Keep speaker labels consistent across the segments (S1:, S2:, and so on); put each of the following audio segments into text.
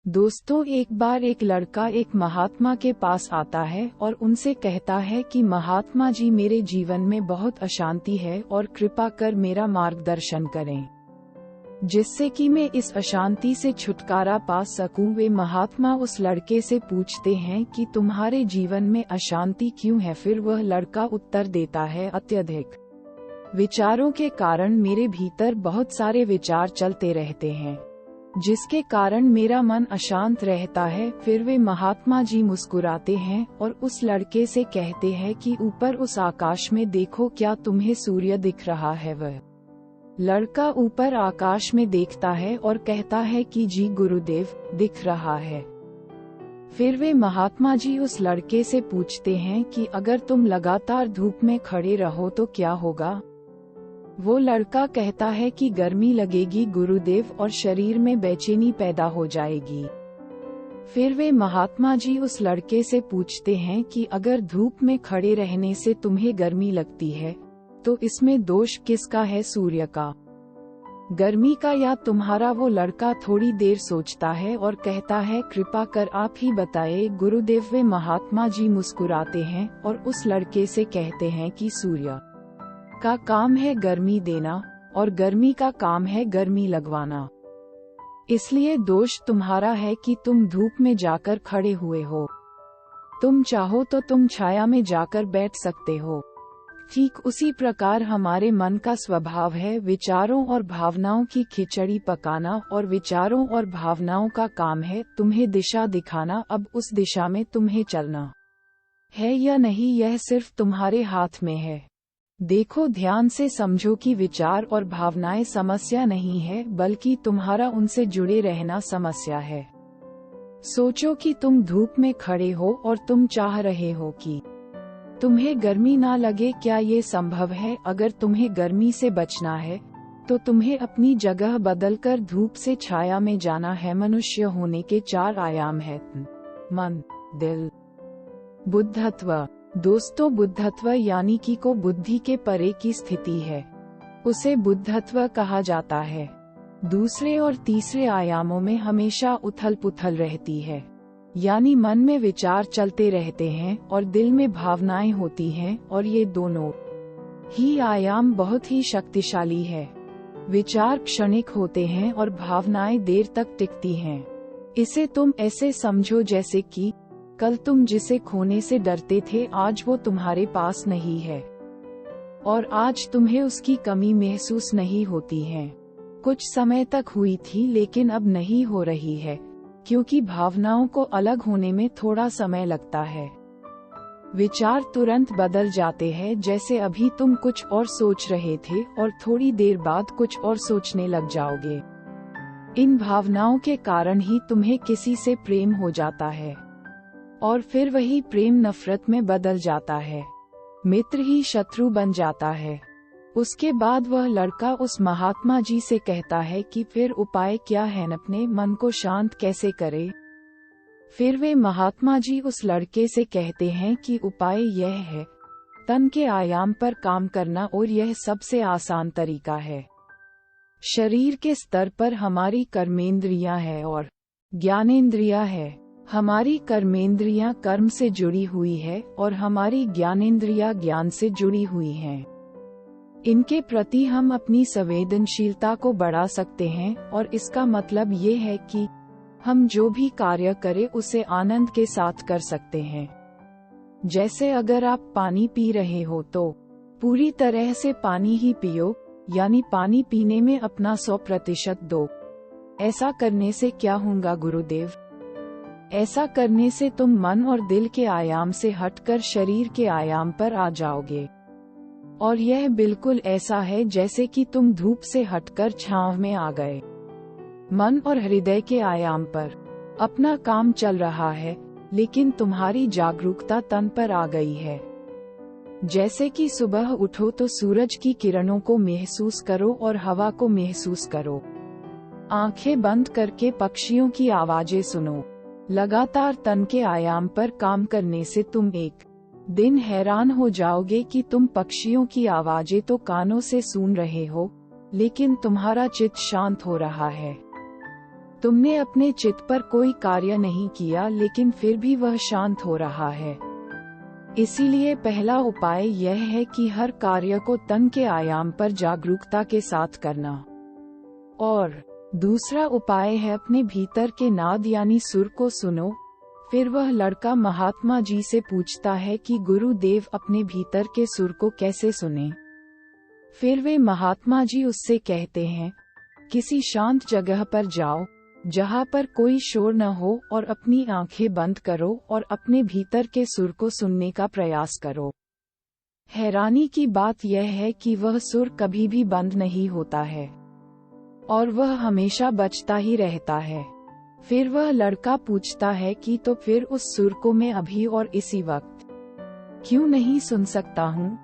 S1: दोस्तों, एक बार एक लड़का एक महात्मा के पास आता है और उनसे कहता है कि महात्मा जी, मेरे जीवन में बहुत अशांति है और कृपा कर मेरा मार्गदर्शन करें, जिससे कि मैं इस अशांति से छुटकारा पा सकूं। वे महात्मा उस लड़के से पूछते हैं कि तुम्हारे जीवन में अशांति क्यों है। फिर वह लड़का उत्तर देता है, अत्यधिक विचारों के कारण मेरे भीतर बहुत सारे विचार चलते रहते हैं, जिसके कारण मेरा मन अशांत रहता है। फिर वे महात्मा जी मुस्कुराते हैं और उस लड़के से कहते हैं कि ऊपर उस आकाश में देखो, क्या तुम्हें सूर्य दिख रहा है। वह लड़का ऊपर आकाश में देखता है और कहता है कि जी गुरुदेव, दिख रहा है। फिर वे महात्मा जी उस लड़के से पूछते हैं कि अगर तुम लगातार धूप में खड़े रहो तो क्या होगा। वो लड़का कहता है कि गर्मी लगेगी गुरुदेव, और शरीर में बेचैनी पैदा हो जाएगी। फिर वे महात्मा जी उस लड़के से पूछते हैं कि अगर धूप में खड़े रहने से तुम्हें गर्मी लगती है तो इसमें दोष किसका है, सूर्य का, गर्मी का या तुम्हारा। वो लड़का थोड़ी देर सोचता है और कहता है, कृपा कर आप ही बताए गुरुदेव। वे महात्मा जी मुस्कुराते हैं और उस लड़के से कहते हैं कि सूर्य का काम है गर्मी देना और गर्मी का काम है गर्मी लगवाना, इसलिए दोष तुम्हारा है कि तुम धूप में जाकर खड़े हुए हो। तुम चाहो तो तुम छाया में जाकर बैठ सकते हो। ठीक उसी प्रकार हमारे मन का स्वभाव है विचारों और भावनाओं की खिचड़ी पकाना, और विचारों और भावनाओं का काम है तुम्हें दिशा दिखाना। अब उस दिशा में तुम्हें चलना है या नहीं, यह सिर्फ तुम्हारे हाथ में है। देखो, ध्यान से समझो कि विचार और भावनाएं समस्या नहीं है, बल्कि तुम्हारा उनसे जुड़े रहना समस्या है। सोचो कि तुम धूप में खड़े हो और तुम चाह रहे हो कि तुम्हें गर्मी ना लगे। क्या ये संभव है? अगर तुम्हें गर्मी से बचना है तो तुम्हें अपनी जगह बदलकर धूप से छाया में जाना है। मनुष्य होने के 4 आयाम हैं: मन, दिल, बुद्धत्व। दोस्तों, बुद्धत्व यानी कि को बुद्धि के परे की स्थिति है, उसे बुद्धत्व कहा जाता है। दूसरे और तीसरे आयामों में हमेशा उथल पुथल रहती है, यानी मन में विचार चलते रहते हैं और दिल में भावनाएं होती हैं, और ये दोनों ही आयाम बहुत ही शक्तिशाली है। विचार क्षणिक होते हैं और भावनाएं देर तक टिकती हैं। इसे तुम ऐसे समझो जैसे कि कल तुम जिसे खोने से डरते थे आज वो तुम्हारे पास नहीं है, और आज तुम्हें उसकी कमी महसूस नहीं होती है। कुछ समय तक हुई थी लेकिन अब नहीं हो रही है, क्योंकि भावनाओं को अलग होने में थोड़ा समय लगता है। विचार तुरंत बदल जाते हैं, जैसे अभी तुम कुछ और सोच रहे थे और थोड़ी देर बाद कुछ और सोचने लग जाओगे। इन भावनाओं के कारण ही तुम्हें किसी से प्रेम हो जाता है, और फिर वही प्रेम नफरत में बदल जाता है, मित्र ही शत्रु बन जाता है। उसके बाद वह लड़का उस महात्मा जी से कहता है कि फिर उपाय क्या है, अपने मन को शांत कैसे करे। फिर वे महात्मा जी उस लड़के से कहते हैं कि उपाय यह है, तन के आयाम पर काम करना, और यह सबसे आसान तरीका है। शरीर के स्तर पर हमारी कर्मेंद्रियां है और ज्ञानेंद्रियां है। हमारी कर्मेंद्रियां कर्म से जुड़ी हुई है और हमारी ज्ञानेंद्रियां ज्ञान से जुड़ी हुई हैं। इनके प्रति हम अपनी संवेदनशीलता को बढ़ा सकते हैं, और इसका मतलब ये है कि हम जो भी कार्य करें उसे आनंद के साथ कर सकते हैं। जैसे अगर आप पानी पी रहे हो तो पूरी तरह से पानी ही पियो, यानी पानी पीने में अपना 100% दो। ऐसा करने से क्या होगा गुरुदेव? ऐसा करने से तुम मन और दिल के आयाम से हटकर शरीर के आयाम पर आ जाओगे, और यह बिल्कुल ऐसा है जैसे कि तुम धूप से हटकर छांव में आ गए। मन और हृदय के आयाम पर अपना काम चल रहा है, लेकिन तुम्हारी जागरूकता तन पर आ गई है। जैसे कि सुबह उठो तो सूरज की किरणों को महसूस करो और हवा को महसूस करो। आंखें बंद करके पक्षियों की आवाजें सुनो। लगातार तन के आयाम पर काम करने से तुम एक दिन हैरान हो जाओगे कि तुम पक्षियों की आवाजें तो कानों से सुन रहे हो, लेकिन तुम्हारा चित्त शांत हो रहा है। तुमने अपने चित्त पर कोई कार्य नहीं किया, लेकिन फिर भी वह शांत हो रहा है। इसीलिए पहला उपाय यह है कि हर कार्य को तन के आयाम पर जागरूकता के साथ करना। और दूसरा उपाय है अपने भीतर के नाद यानी सुर को सुनो। फिर वह लड़का महात्मा जी से पूछता है कि गुरुदेव अपने भीतर के सुर को कैसे सुने। फिर वे महात्मा जी उससे कहते हैं, किसी शांत जगह पर जाओ जहाँ पर कोई शोर न हो और अपनी आंखें बंद करो और अपने भीतर के सुर को सुनने का प्रयास करो। हैरानी की बात यह है कि वह सुर कभी भी बंद नहीं होता है और वह हमेशा बजता ही रहता है। फिर वह लड़का पूछता है कि तो फिर उस सुर को मैं अभी और इसी वक्त क्यों नहीं सुन सकता हूँ?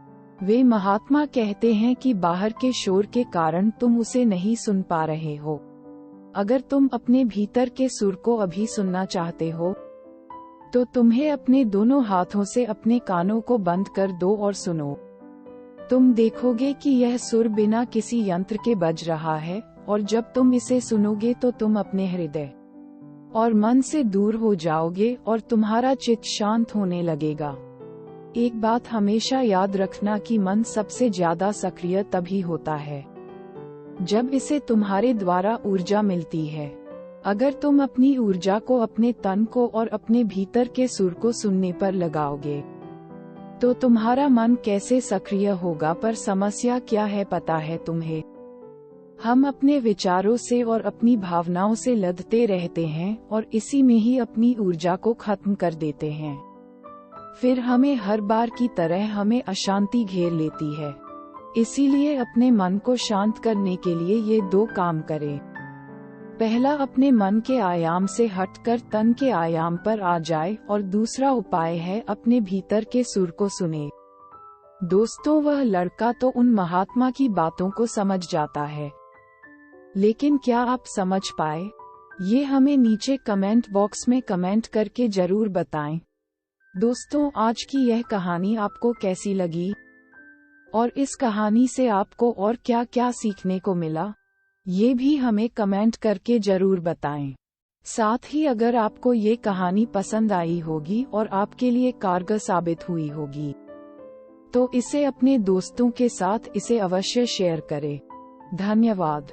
S1: वे महात्मा कहते हैं कि बाहर के शोर के कारण तुम उसे नहीं सुन पा रहे हो। अगर तुम अपने भीतर के सुर को अभी सुनना चाहते हो तो तुम्हें अपने दोनों हाथों से अपने कानों को बंद कर दो और सुनो। तुम देखोगे कि यह सुर बिना किसी यंत्र के बज रहा है, और जब तुम इसे सुनोगे तो तुम अपने हृदय और मन से दूर हो जाओगे और तुम्हारा चित्त शांत होने लगेगा। एक बात हमेशा याद रखना कि मन सबसे ज्यादा सक्रिय तभी होता है जब इसे तुम्हारे द्वारा ऊर्जा मिलती है। अगर तुम अपनी ऊर्जा को अपने तन को और अपने भीतर के सुर को सुनने पर लगाओगे तो तुम्हारा मन कैसे सक्रिय होगा। पर समस्या क्या है पता है तुम्हें? हम अपने विचारों से और अपनी भावनाओं से लदते रहते हैं और इसी में ही अपनी ऊर्जा को खत्म कर देते हैं। फिर हमें हर बार की तरह हमें अशांति घेर लेती है। इसीलिए अपने मन को शांत करने के लिए ये दो काम करें। पहला, अपने मन के आयाम से हटकर तन के आयाम पर आ जाए, और दूसरा उपाय है अपने भीतर के सुर को सुने। दोस्तों, वह लड़का तो उन महात्मा की बातों को समझ जाता है, लेकिन क्या आप समझ पाए? ये हमें नीचे कमेंट बॉक्स में कमेंट करके जरूर बताएं। दोस्तों, आज की यह कहानी आपको कैसी लगी और इस कहानी से आपको और क्या क्या सीखने को मिला, ये भी हमें कमेंट करके जरूर बताएं। साथ ही अगर आपको ये कहानी पसंद आई होगी और आपके लिए कारगर साबित हुई होगी तो इसे अपने दोस्तों के साथ इसे अवश्य शेयर करें। धन्यवाद।